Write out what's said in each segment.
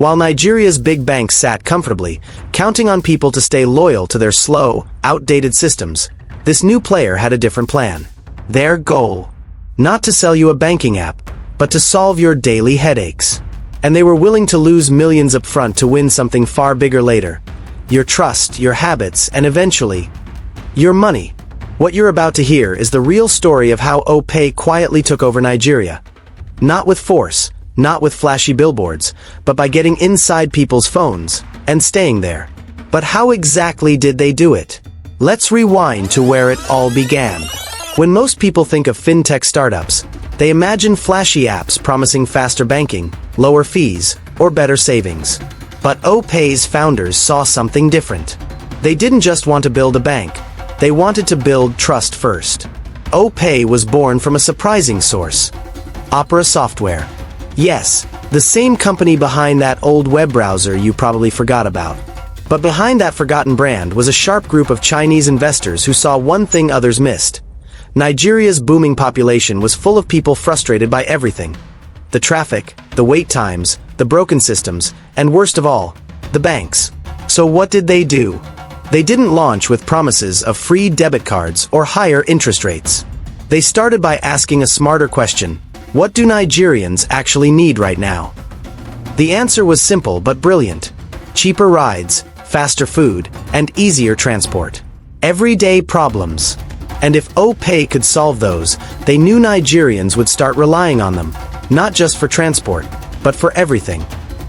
While Nigeria's big banks sat comfortably, counting on people to stay loyal to their slow, outdated systems, this new player had a different plan. Their goal: not to sell you a banking app, but to solve your daily headaches. And they were willing to lose millions up front to win something far bigger later. Your trust, your habits, and eventually, your money. What you're about to hear is the real story of how opay quietly took over Nigeria. Not with force, not with flashy billboards, but by getting inside people's phones and staying there. But how exactly did they do it? Let's rewind to where it all began. When most people think of fintech startups, they imagine flashy apps promising faster banking, lower fees, or better savings. But opay's founders saw something different. They didn't just want to build a bank, they wanted to build trust first. Opay was born from a surprising source: Opera Software. Yes, the same company behind that old web browser you probably forgot about. But behind that forgotten brand was a sharp group of Chinese investors who saw one thing others missed. Nigeria's booming population was full of people frustrated by everything. The traffic, the wait times, the broken systems, and worst of all, the banks. So what did they do? They didn't launch with promises of free debit cards or higher interest rates. They started by asking a smarter question: what do Nigerians actually need right now? The answer was simple but brilliant: cheaper rides, faster food, and easier transport. Everyday problems. And if opay could solve those, they knew Nigerians would start relying on them, not just for transport, but for everything.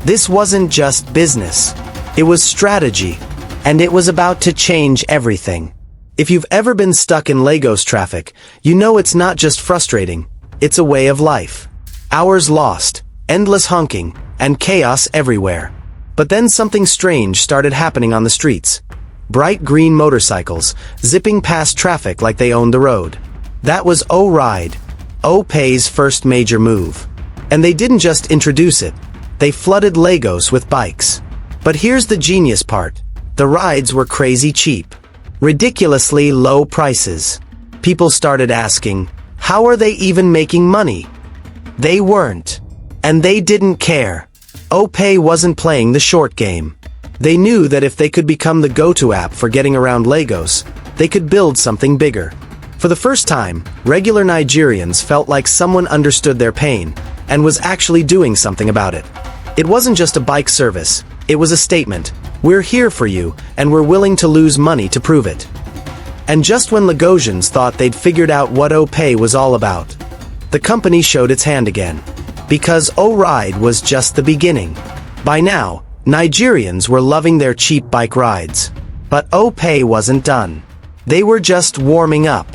This wasn't just business. It was strategy. And it was about to change everything. If you've ever been stuck in Lagos traffic, you know it's not just frustrating, it's a way of life. Hours lost, endless honking, and chaos everywhere. But then something strange started happening on the streets. Bright green motorcycles, zipping past traffic like they owned the road. That was O-Ride, opay's first major move. And they didn't just introduce it, they flooded Lagos with bikes. But here's the genius part: the rides were crazy cheap. Ridiculously low prices. People started asking, how are they even making money? They weren't. And they didn't care. Opay wasn't playing the short game. They knew that if they could become the go-to app for getting around Lagos, they could build something bigger. For the first time, regular Nigerians felt like someone understood their pain and was actually doing something about it. It wasn't just a bike service, it was a statement: we're here for you, and we're willing to lose money to prove it. And just when Lagosians thought they'd figured out what opay was all about, the company showed its hand again. Because O-Ride was just the beginning. By now, Nigerians were loving their cheap bike rides. But opay wasn't done. They were just warming up.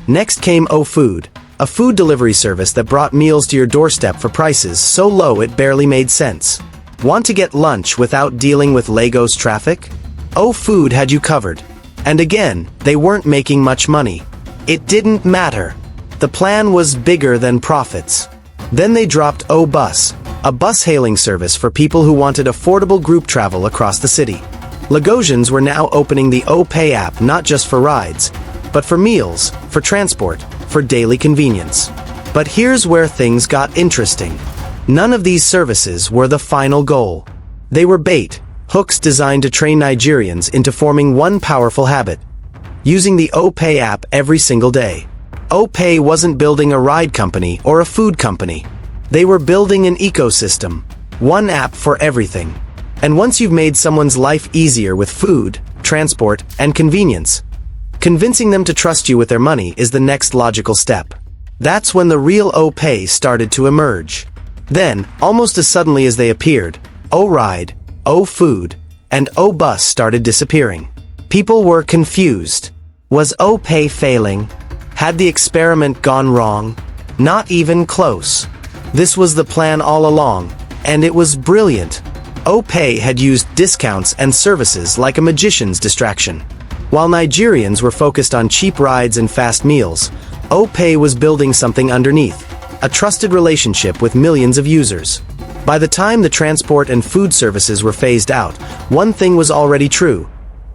Next came O-Food, a food delivery service that brought meals to your doorstep for prices so low it barely made sense. Want to get lunch without dealing with Lagos traffic? O-Food had you covered. And again, they weren't making much money. It didn't matter. The plan was bigger than profits. Then they dropped O-Bus, a bus-hailing service for people who wanted affordable group travel across the city. Lagosians were now opening the opay app not just for rides, but for meals, for transport, for daily convenience. But here's where things got interesting. None of these services were the final goal. They were bait, hooks designed to train Nigerians into forming one powerful habit: using the opay app every single day. Opay wasn't building a ride company or a food company. They were building an ecosystem, one app for everything. And once you've made someone's life easier with food, transport, and convenience, convincing them to trust you with their money is the next logical step. That's when the real opay started to emerge. Then, almost as suddenly as they appeared, O-Ride, O-Food, and O-Bus started disappearing. People were confused. Was opay failing? Had the experiment gone wrong? Not even close. This was the plan all along, and it was brilliant. Opay had used discounts and services like a magician's distraction. While Nigerians were focused on cheap rides and fast meals, opay was building something underneath: a trusted relationship with millions of users. By the time the transport and food services were phased out, one thing was already true: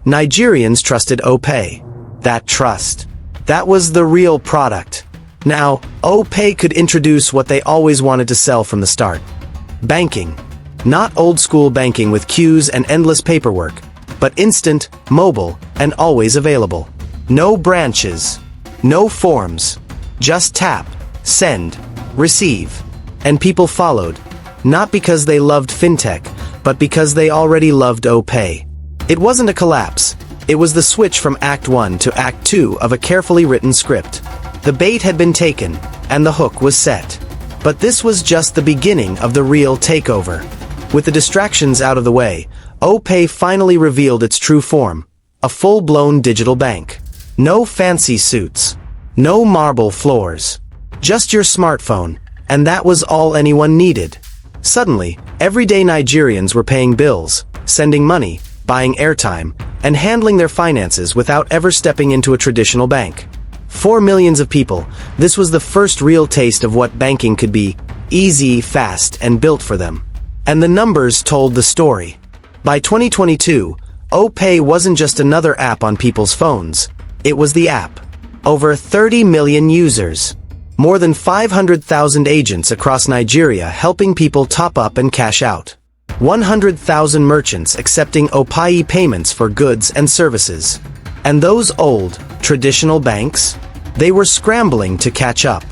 Nigerians trusted opay. That trust. That was the real product. Now, opay could introduce what they always wanted to sell from the start: banking. Not old-school banking with queues and endless paperwork, but instant, mobile, and always available. No branches. No forms. Just tap, send, receive. And people followed, not because they loved fintech, but because they already loved opay. It wasn't a collapse. It was the switch from Act 1 to Act 2 of a carefully written script. The bait had been taken, and the hook was set. But this was just the beginning of the real takeover. With the distractions out of the way, opay finally revealed its true form, a full-blown digital bank. No fancy suits. No marble floors. Just your smartphone, and that was all anyone needed. Suddenly, everyday Nigerians were paying bills, sending money, buying airtime, and handling their finances without ever stepping into a traditional bank. For millions of people, this was the first real taste of what banking could be, easy, fast, and built for them. And the numbers told the story. By 2022, opay wasn't just another app on people's phones. It was the app. Over 30 million users. More than 500,000 agents across Nigeria helping people top up and cash out. 100,000 merchants accepting opay payments for goods and services. And those old, traditional banks? They were scrambling to catch up.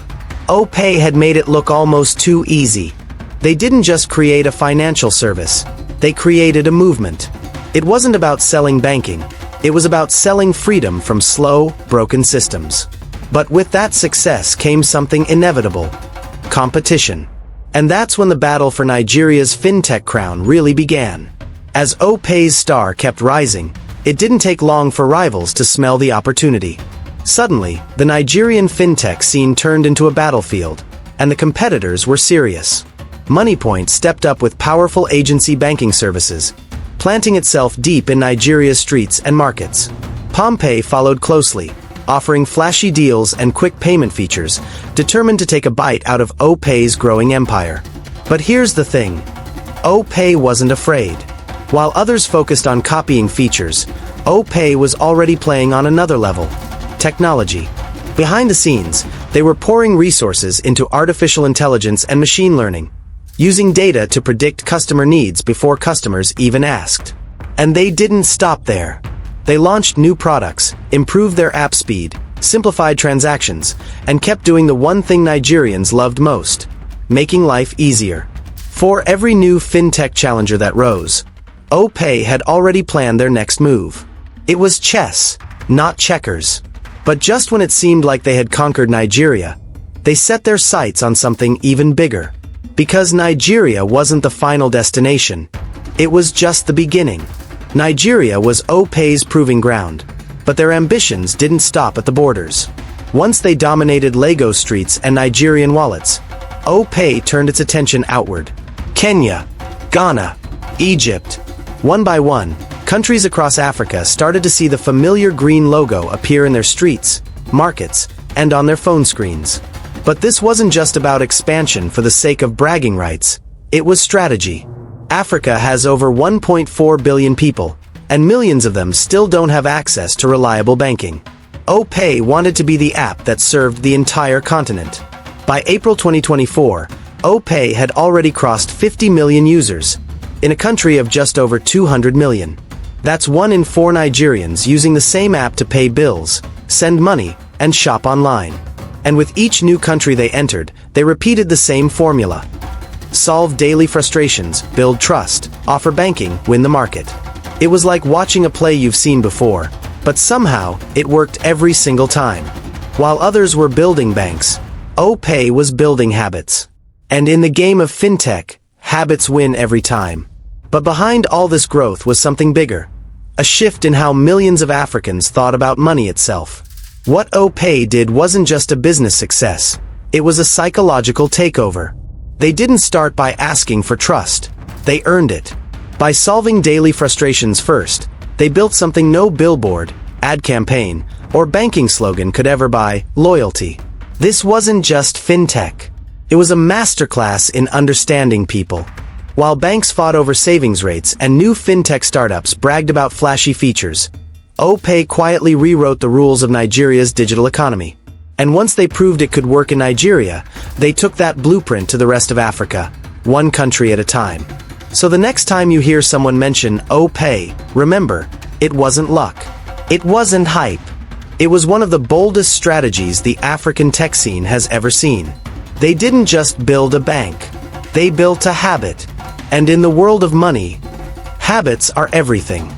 Opay had made it look almost too easy. They didn't just create a financial service. They created a movement. It wasn't about selling banking. It was about selling freedom from slow, broken systems. But with that success came something inevitable. Competition. And that's when the battle for Nigeria's fintech crown really began. As opay's star kept rising, it didn't take long for rivals to smell the opportunity. Suddenly, the Nigerian fintech scene turned into a battlefield, and the competitors were serious. MoneyPoint stepped up with powerful agency banking services, planting itself deep in Nigeria's streets and markets. PalmPay followed closely, offering flashy deals and quick payment features, determined to take a bite out of opay's growing empire. But here's the thing. Opay wasn't afraid. While others focused on copying features, opay was already playing on another level. Technology. Behind the scenes, they were pouring resources into artificial intelligence and machine learning, using data to predict customer needs before customers even asked. And they didn't stop there. They launched new products, improved their app speed, simplified transactions, and kept doing the one thing Nigerians loved most, making life easier. For every new fintech challenger that rose, opay had already planned their next move. It was chess, not checkers. But just when it seemed like they had conquered Nigeria, they set their sights on something even bigger. Because Nigeria wasn't the final destination. It was just the beginning. Nigeria was opay's proving ground, but their ambitions didn't stop at the borders. Once they dominated Lagos streets and Nigerian wallets, opay turned its attention outward. Kenya, Ghana, Egypt. One by one, countries across Africa started to see the familiar green logo appear in their streets, markets, and on their phone screens. But this wasn't just about expansion for the sake of bragging rights. It was strategy. Africa has over 1.4 billion people, and millions of them still don't have access to reliable banking. Opay wanted to be the app that served the entire continent. By April 2024, Opay had already crossed 50 million users, in a country of just over 200 million. That's 1 in 4 Nigerians using the same app to pay bills, send money, and shop online. And with each new country they entered, they repeated the same formula. Solve daily frustrations, build trust, offer banking, win the market. It was like watching a play you've seen before, but somehow, it worked every single time. While others were building banks, Opay was building habits. And in the game of fintech, habits win every time. But behind all this growth was something bigger. A shift in how millions of Africans thought about money itself. What Opay did wasn't just a business success. It was a psychological takeover. They didn't start by asking for trust. They earned it. By solving daily frustrations first, they built something no billboard, ad campaign, or banking slogan could ever buy: loyalty. This wasn't just fintech. It was a masterclass in understanding people. While banks fought over savings rates and new fintech startups bragged about flashy features, Opay quietly rewrote the rules of Nigeria's digital economy. And once they proved it could work in Nigeria, they took that blueprint to the rest of Africa, one country at a time. So the next time you hear someone mention opay, remember, it wasn't luck. It wasn't hype. It was one of the boldest strategies the African tech scene has ever seen. They didn't just build a bank. They built a habit. And in the world of money, habits are everything.